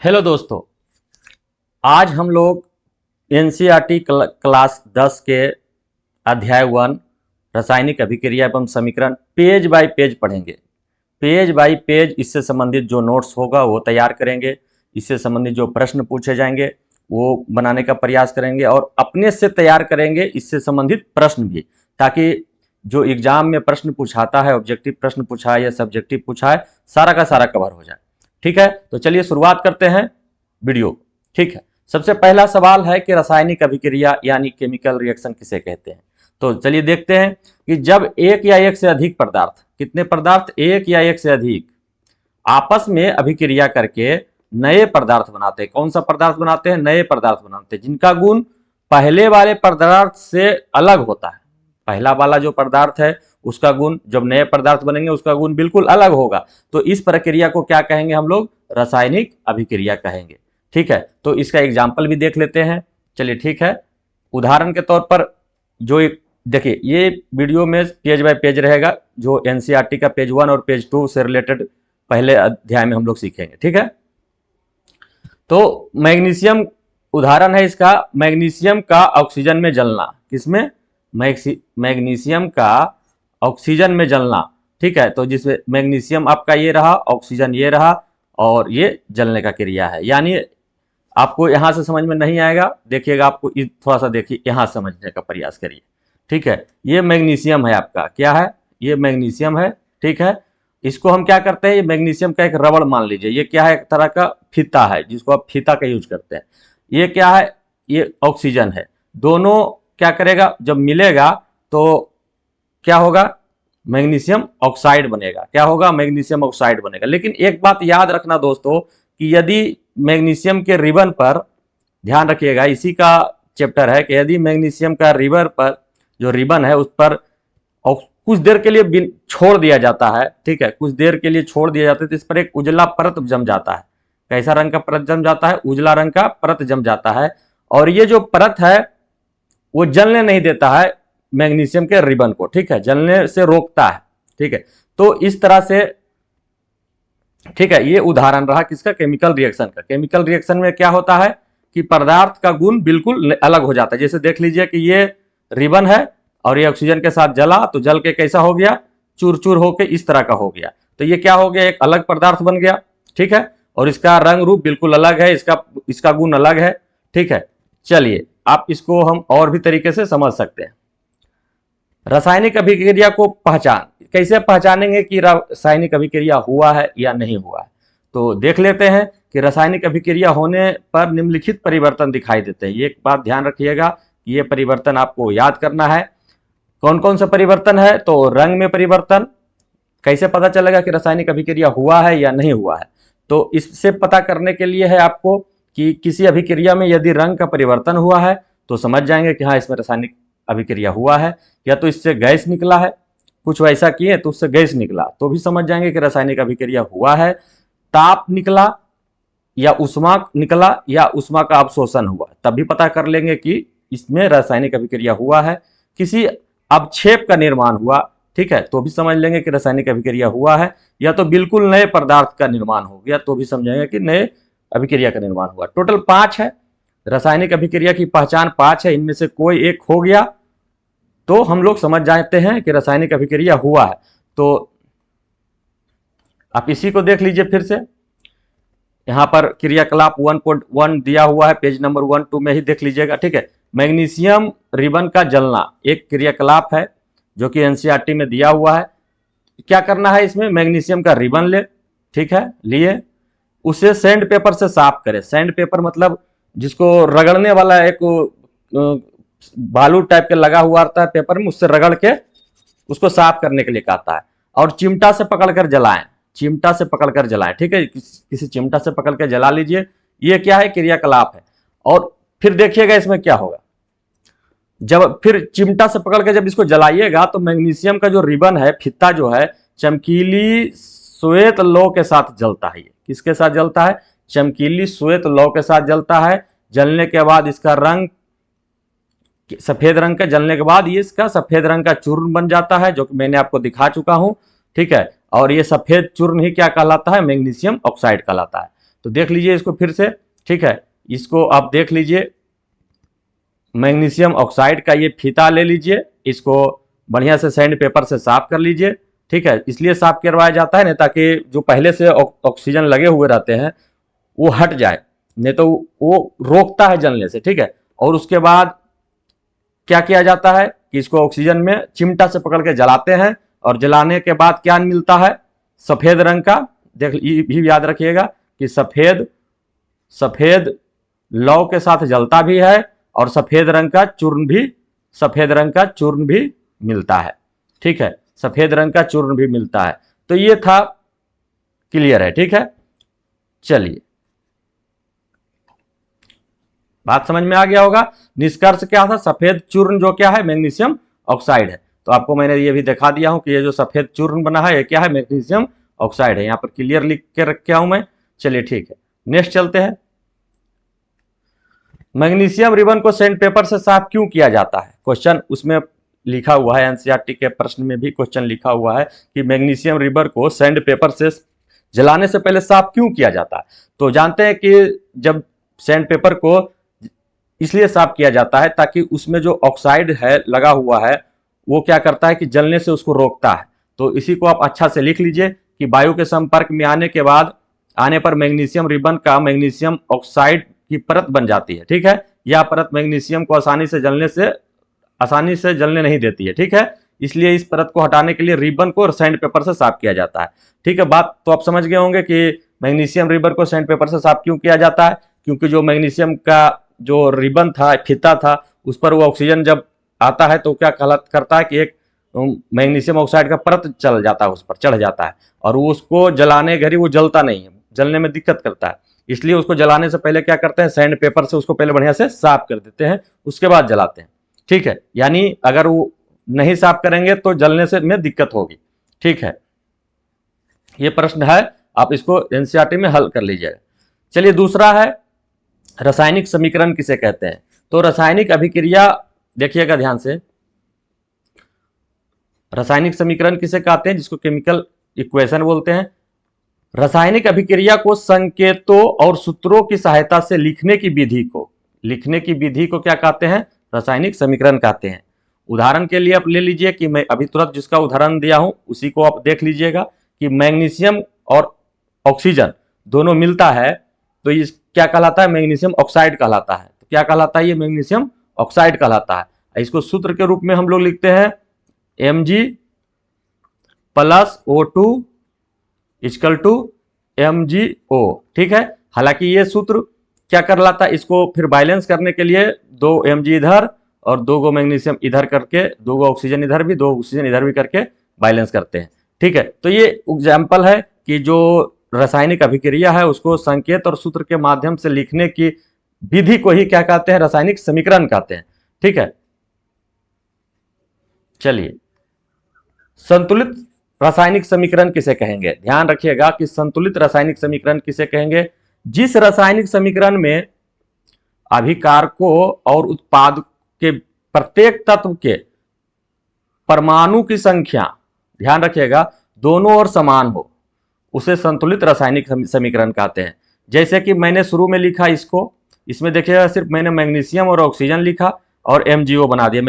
Hello दोस्तों, आज हम लोग एनसीईआरटी क्लास 10 के अध्याय 1 रासायनिक अभिक्रिया एवं समीकरण पेज बाय पेज पढ़ेंगे। पेज बाय पेज इससे संबंधित जो नोट्स होगा वो तैयार करेंगे, इससे संबंधित जो प्रश्न पूछे जाएंगे वो बनाने का प्रयास करेंगे और अपने से तैयार करेंगे इससे संबंधित प्रश्न भी, ताकि जो एग्जाम में प्रश्न पूछाता है, ऑब्जेक्टिव प्रश्न पूछा है या सब्जेक्टिव पूछा है, सारा का सारा कवर हो जाए। ठीक है, तो चलिए शुरुआत करते हैं वीडियो। ठीक है, सबसे पहला सवाल है कि रासायनिक अभिक्रिया यानी केमिकल रिएक्शन किसे कहते हैं। तो चलिए देखते हैं कि जब एक या एक से अधिक पदार्थ, कितने पदार्थ, एक या एक से अधिक, आपस में अभिक्रिया करके नए पदार्थ बनाते हैं। कौन सा पदार्थ बनाते हैं? नए पदार्थ बनाते हैं जिनका गुण पहले वाले पदार्थ से अलग होता है। पहला वाला जो पदार्थ है उसका गुण, जब नए पदार्थ बनेंगे उसका गुण बिल्कुल अलग होगा। तो इस प्रक्रिया को क्या कहेंगे हम लोग? रासायनिक अभिक्रिया कहेंगे। ठीक है, तो इसका एग्जाम्पल भी देख लेते हैं। चलिए ठीक है, उदाहरण के तौर पर जो देखिए, ये वीडियो में पेज बाय पेज रहेगा, जो एनसीईआरटी का पेज 1 और पेज 2 से रिलेटेड पहले अध्याय में हम लोग सीखेंगे। ठीक है, तो मैग्नीशियम उदाहरण है इसका, मैग्नीशियम का ऑक्सीजन में जलना। किसमें? मैग्नीशियम का ऑक्सीजन में जलना। ठीक है, तो जिसमें मैग्नीशियम आपका ये रहा, ऑक्सीजन ये रहा और ये जलने का क्रिया है। यानी आपको यहां से समझ में नहीं आएगा, देखिएगा, आपको थोड़ा सा देखिए, यहां समझने का प्रयास करिए। ठीक है, ये मैग्नीशियम है आपका, क्या है? ये मैग्नीशियम है। ठीक है, इसको हम क्या करते हैं, ये मैग्नीशियम का एक रबड़ मान लीजिए, ये क्या है? एक तरह का फीता है जिसको आप फीता का यूज करते हैं। ये क्या है? ये ऑक्सीजन है। दोनों क्या करेगा, जब मिलेगा तो क्या होगा? मैग्नीशियम ऑक्साइड बनेगा। क्या होगा? मैग्नीशियम ऑक्साइड बनेगा। लेकिन एक बात याद रखना दोस्तों कि यदि मैग्नीशियम के रिबन पर, ध्यान रखिएगा, इसी का चैप्टर है कि यदि मैग्नीशियम का रिबन पर, जो रिबन है उस पर कुछ देर के लिए छोड़ दिया जाता है, ठीक है, कुछ देर के लिए छोड़ दिया जाता है, तो इस पर एक उजला परत जम जाता है। कैसा रंग का परत जम जाता है? उजला रंग का परत जम जाता है। और ये जो परत है वो जलने नहीं देता है मैग्नीशियम के रिबन को। ठीक है, जलने से रोकता है। ठीक है, तो इस तरह से, ठीक है, ये उदाहरण रहा किसका? केमिकल रिएक्शन का। केमिकल रिएक्शन में क्या होता है कि पदार्थ का गुण बिल्कुल अलग हो जाता है। जैसे देख लीजिए कि ये रिबन है और ये ऑक्सीजन के साथ जला, तो जल के कैसा हो गया? चूर चूर होके इस तरह का हो गया। तो ये क्या हो गया? एक अलग पदार्थ बन गया। ठीक है, और इसका रंग रूप बिल्कुल अलग है, इसका गुण अलग है। ठीक है, चलिए आप इसको हम और भी तरीके से समझ सकते हैं। रासायनिक अभिक्रिया को पहचान, कैसे पहचानेंगे कि रासायनिक अभिक्रिया हुआ है या नहीं हुआ है? तो देख लेते हैं कि रासायनिक अभिक्रिया होने पर निम्नलिखित परिवर्तन दिखाई देते हैं। ये एक बात ध्यान रखिएगा कि ये परिवर्तन आपको याद करना है। कौन कौन सा परिवर्तन है? तो रंग में परिवर्तन। कैसे पता चलेगा कि रासायनिक अभिक्रिया हुआ है या नहीं हुआ है? तो इससे पता करने के लिए है आपको कि किसी अभिक्रिया में यदि रंग का परिवर्तन हुआ है तो समझ जाएंगे कि हाँ, इसमें रासायनिक अभिक्रिया हुआ है। या तो इससे गैस निकला है, कुछ वैसा किए तो उससे गैस निकला, तो भी समझ जाएंगे कि रासायनिक अभिक्रिया हुआ है। ताप निकला या उष्मा निकला या उष्मा का अवशोषण हुआ, तब भी पता कर लेंगे कि इसमें रासायनिक अभिक्रिया हुआ है। किसी अवक्षेप का निर्माण हुआ, ठीक है, तो भी समझ लेंगे कि रासायनिक अभिक्रिया हुआ है। या तो बिल्कुल नए पदार्थ का निर्माण हो गया, तो भी समझेंगे कि नए अभिक्रिया का निर्माण हुआ। टोटल 5 है, रासायनिक अभिक्रिया की पहचान 5 है, इनमें से कोई एक हो गया तो हम लोग समझ जाते हैं कि रासायनिक अभिक्रिया हुआ है। तो आप इसी को देख लीजिए फिर से, यहां पर क्रियाकलाप 1.1 दिया हुआ है, पेज नंबर 1-2 में ही देख लीजिएगा। ठीक है, मैग्नीशियम रिबन का जलना एक क्रियाकलाप है जो कि एनसीईआरटी में दिया हुआ है। क्या करना है इसमें? मैग्नीशियम का रिबन ले, ठीक है, लिए, उसे सैंड पेपर से साफ करें। सैंड पेपर मतलब जिसको रगड़ने वाला एक बालू टाइप के लगा हुआ आता है पेपर में, उससे रगड़ के उसको साफ करने के लिए कहता है। और चिमटा से पकड़कर जलाएं, चिमटा से पकड़कर जलाएं। ठीक है, किसी चिमटा से पकड़ के जला लीजिए। ये क्या है? क्रियाकलाप है। और फिर देखिएगा इसमें क्या होगा, जब फिर चिमटा से पकड़ के जब इसको जलाइएगा तो मैग्नीशियम का जो रिबन है, फित्ता जो है, चमकीली श्वेत लौ के साथ जलता है। ये किसके साथ जलता है? चमकीली श्वेत लौ के साथ जलता है। जलने के बाद इसका रंग सफेद रंग का, जलने के बाद ये इसका सफेद रंग का चूर्ण बन जाता है, जो कि मैंने आपको दिखा चुका हूं। ठीक है, और ये सफेद चूर्ण ही क्या कहलाता है? मैग्नीशियम ऑक्साइड कहलाता है। तो देख लीजिए इसको फिर से, ठीक है। इसको आप देख लीजिए, मैग्नीशियम ऑक्साइड का ये फीता ले लीजिए, इसको बढ़िया से सैंड पेपर से साफ कर लीजिए, ठीक है। इसलिए साफ करवाया जाता है ना, ताकि जो पहले से ऑक्सीजन लगे हुए रहते हैं वो हट जाए, नहीं तो वो रोकता है जलने से, ठीक है। और उसके बाद क्या किया जाता है कि इसको ऑक्सीजन में चिमटा से पकड़ के जलाते हैं, और जलाने के बाद क्या मिलता है, सफेद रंग का, देख ये भी याद रखिएगा कि सफेद सफेद लौ के साथ जलता भी है, और सफेद रंग का चूर्ण भी मिलता है, ठीक है। सफेद रंग का चूर्ण भी मिलता है। तो ये था, क्लियर है, ठीक है। चलिए, बात समझ में आ गया होगा। निष्कर्ष क्या था, सफेद चूर्ण जो क्या है, मैग्नीशियम ऑक्साइड है। तो आपको मैंने ये भी दिखा दिया हूं कि ये जो सफेद चूर्ण बना है ये क्या है, मैग्नीशियम ऑक्साइड है। यहां पर क्लियर लिख के रखा हूं मैं। चलिए ठीक है, नेक्स्ट चलते हैं। मैग्नीशियम रिबन को सैंड पेपर से साफ क्यों किया जाता है, क्वेश्चन उसमें लिखा हुआ है, एनसीईआरटी के प्रश्न में भी क्वेश्चन लिखा हुआ है कि मैग्नीशियम रिबर को सैंड पेपर से जलाने से पहले साफ क्यों किया जाता है। तो जानते हैं कि जब सैंड पेपर को इसलिए साफ किया जाता है ताकि उसमें जो ऑक्साइड है लगा हुआ है वो क्या करता है कि जलने से उसको रोकता है। तो इसी को आप अच्छा से लिख लीजिए कि वायु के संपर्क में आने पर मैग्नीशियम रिबन का मैग्नीशियम ऑक्साइड की परत बन जाती है, ठीक है। यह परत मैग्नीशियम को आसानी से जलने नहीं देती है, ठीक है। इसलिए इस परत को हटाने के लिए रिबन को सैंड पेपर से साफ किया जाता है, ठीक है। बात तो आप समझ गए होंगे कि मैग्नीशियम रिबन को सैंड पेपर से साफ क्यों किया जाता है, क्योंकि जो मैग्नीशियम का जो रिबन था, फीता था, उस पर वो ऑक्सीजन जब आता है तो क्या करता है कि एक मैग्नीशियम ऑक्साइड का परत चढ़ जाता है, और वो उसको जलाने घड़ी वो जलता नहीं है, जलने में दिक्कत करता है। इसलिए उसको जलाने से पहले क्या करते हैं, सैंड पेपर से उसको पहले बढ़िया से साफ कर देते हैं, उसके बाद जलाते हैं, ठीक है। यानी अगर वो नहीं साफ करेंगे तो जलने से में दिक्कत होगी, ठीक है। ये प्रश्न है, आप इसको एनसीईआरटी में हल कर लीजिएगा। चलिए, दूसरा है रासायनिक समीकरण किसे कहते हैं। तो रासायनिक अभिक्रिया देखिएगा ध्यान से, रासायनिक समीकरण किसे कहते हैं, जिसको केमिकल इक्वेशन बोलते हैं। रासायनिक अभिक्रिया को संकेतों और सूत्रों की सहायता से लिखने की विधि को क्या कहते हैं, रासायनिक समीकरण कहते हैं। उदाहरण के लिए आप ले लीजिए कि मैं अभी तुरंत जिसका उदाहरण दिया हूं उसी को आप देख लीजिएगा कि मैग्नीशियम और ऑक्सीजन दोनों मिलता है तो ये क्या कहलाता है, मैग्नीशियम ऑक्साइड कहलाता है। तो क्या कहलाता है, ये मैग्नीशियम ऑक्साइड कहलाता है। इसको सूत्र के रूप में हम लोग लिखते हैं Mg + O2 = MgO, ठीक है। हालांकि ये सूत्र क्या कहलाता है, इसको फिर बैलेंस करने के लिए 2 Mg इधर और 2 गो मैग्नीशियम इधर करके, 2 गो ऑक्सीजन इधर भी, 2 ऑक्सीजन इधर भी करके बैलेंस करते हैं, ठीक है। तो ये एग्जाम्पल है कि जो रासायनिक अभिक्रिया है उसको संकेत और सूत्र के माध्यम से लिखने की विधि को ही क्या कहते हैं, रासायनिक समीकरण कहते हैं, ठीक है। चलिए, संतुलित रासायनिक समीकरण किसे कहेंगे, ध्यान रखिएगा कि संतुलित रासायनिक समीकरण किसे कहेंगे, जिस रासायनिक समीकरण में अभिकारकों और उत्पाद के प्रत्येक तत्व के परमाणु की संख्या, ध्यान रखिएगा, दोनों ओर समान हो, उसे संतुलित रासायनिक समीकरण कहते हैं। जैसे कि मैंने शुरू में लिखा इसमें देखिएगा सिर्फ मैंने मैग्नीशियम और ऑक्सीजन लिखा और MgO बना दिया,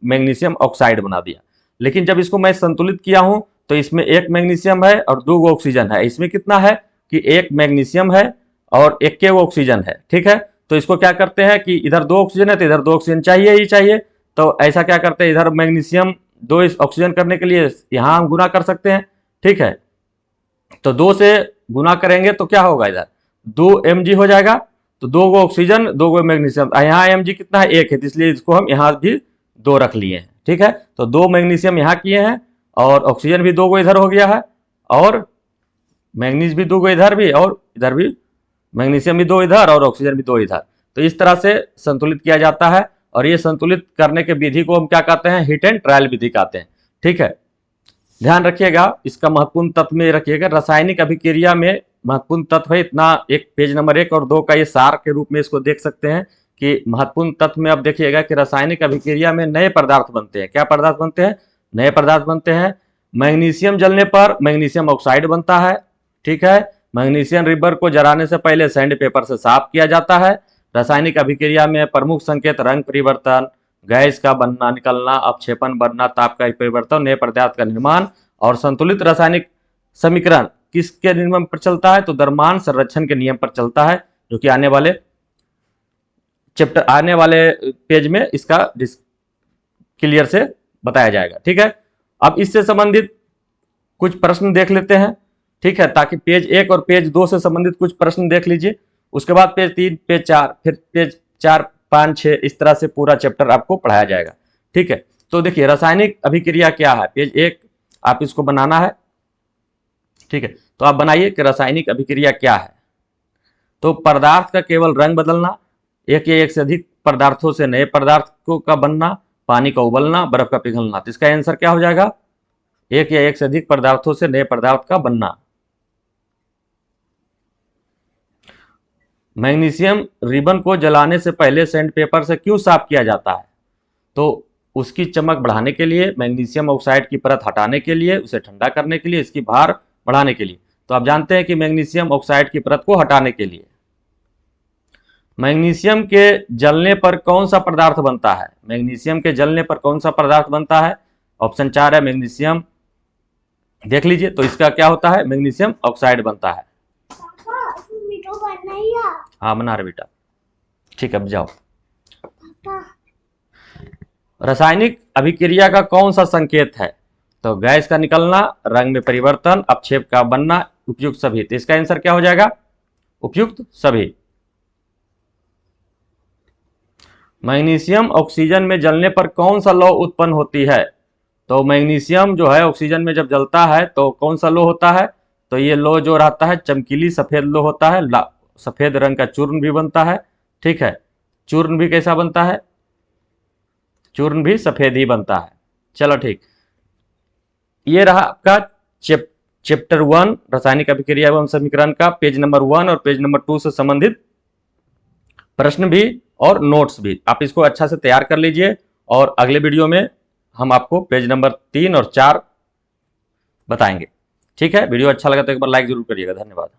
मैग्नीशियम ऑक्साइड बना दिया। लेकिन जब इसको मैं संतुलित किया हूं तो इसमें 1 मैग्नीशियम है और 2 ऑक्सीजन है। इसमें कितना है कि 1 मैग्नीशियम है और 1 ऑक्सीजन है, ठीक है। तो इसको क्या करते हैं कि इधर 2 ऑक्सीजन है तो इधर 2 ऑक्सीजन चाहिए ही चाहिए, तो ऐसा क्या करते हैं, इधर मैग्नीशियम 2 ऑक्सीजन करने के लिए यहां हम गुना कर सकते हैं, ठीक है। तो 2 से गुना करेंगे तो क्या होगा, इधर 2 Mg हो जाएगा, तो 2 गो ऑक्सीजन 2 गो मैग्नीशियम, यहाँ Mg कितना है, 1 है, इसलिए इसको हम यहाँ भी 2 रख लिए हैं, ठीक है। तो 2 मैग्नीशियम यहाँ किए हैं और ऑक्सीजन भी 2 गो इधर हो गया है, और मैग्नीज भी 2 गो इधर भी, और इधर भी मैग्नीशियम भी 2 इधर और ऑक्सीजन भी 2 इधर। तो इस तरह से संतुलित किया जाता है, और ये संतुलित करने के विधि को हम क्या कहते हैं, हिट एंड ट्रायल विधि कहते हैं, ठीक है। ध्यान रखिएगा, इसका महत्वपूर्ण तत्व में रखिएगा, रासायनिक अभिक्रिया में महत्वपूर्ण तत्व है इतना, एक पेज नंबर 1 और 2 का ये सार के रूप में इसको देख सकते हैं कि महत्वपूर्ण तत्व में अब देखिएगा कि रासायनिक अभिक्रिया में नए पदार्थ बनते हैं। क्या पदार्थ बनते हैं, नए पदार्थ बनते हैं। मैग्नीशियम जलने पर मैग्नीशियम ऑक्साइड बनता है, ठीक है। मैग्नीशियम रिबर को जलाने से पहले सैंड पेपर से साफ किया जाता है। रासायनिक अभिक्रिया में प्रमुख संकेत रंग परिवर्तन, गैस का बनना निकलना, अपक्षेपण बनना, ताप का परिवर्तन, नए पदार्थ का निर्माण और संतुलित रासायनिक समीकरण किसके नियम पर चलता है? तो द्रव्यमान संरक्षण के नियम पर चलता है, जो कि आने वाले पेज में इसका क्लियर से बताया जाएगा। ठीक है, अब इससे संबंधित कुछ प्रश्न देख लेते हैं। ठीक है, ताकि पेज 1 और पेज 2 से संबंधित कुछ प्रश्न देख लीजिए, उसके बाद पेज 3, पेज 4, फिर पेज 4, 5, 6, इस तरह से पूरा चैप्टर आपको पढ़ाया जाएगा। ठीक है, तो देखिए रासायनिक अभिक्रिया क्या है, पेज 1 आप इसको बनाना है। ठीक है, तो आप बनाइए कि रासायनिक अभिक्रिया क्या है। तो पदार्थ का केवल रंग बदलना, एक या एक से अधिक पदार्थों से नए पदार्थों का बनना, पानी का उबलना, बर्फ का पिघलना। तो इसका आंसर क्या हो जाएगा? एक या एक से अधिक पदार्थों से नए पदार्थ का बनना। मैग्नीशियम रिबन को जलाने से पहले सैंड पेपर से क्यों साफ किया जाता है? तो उसकी चमक बढ़ाने के लिए, मैग्नीशियम ऑक्साइड की परत हटाने के लिए, उसे ठंडा करने के लिए, इसकी भार बढ़ाने के लिए। तो आप जानते हैं कि मैग्नीशियम ऑक्साइड की परत को हटाने के लिए। मैग्नीशियम के जलने पर कौन सा पदार्थ बनता है? मैग्नीशियम के जलने पर कौन सा पदार्थ बनता है? ऑप्शन 4 है मैग्नीशियम, देख लीजिए। तो इसका क्या होता है? मैग्नीशियम ऑक्साइड बनता है। हाँ बना रहे बेटा। ठीक है, अब जाओ। रासायनिक अभिक्रिया का कौन सा संकेत है? तो गैस का निकलना, रंग में परिवर्तन, अपक्षेप का बनना, उपयुक्त सभी। तो इसका आंसर क्या हो जाएगा? उपयुक्त सभी। मैग्नीशियम ऑक्सीजन में जलने पर कौन सा लौह उत्पन्न होती है? तो मैग्नीशियम जो है ऑक्सीजन में जब जलता है तो कौन सा लौह होता है? तो ये लौह जो रहता है चमकीली सफेद लौह होता है, सफेद रंग का चूर्ण भी बनता है। ठीक है, चूर्ण भी कैसा बनता है? चूर्ण भी सफेद ही बनता है। चलो ठीक, ये रहा आपका चैप्टर 1 रासायनिक अभिक्रिया एवं समीकरण का पेज नंबर 1 और पेज नंबर 2 से संबंधित प्रश्न भी और नोट्स भी। आप इसको अच्छा से तैयार कर लीजिए और अगले वीडियो में हम आपको पेज नंबर 3 और 4 बताएंगे। ठीक है, वीडियो अच्छा लगा तो एक बार लाइक जरूर करिएगा। धन्यवाद।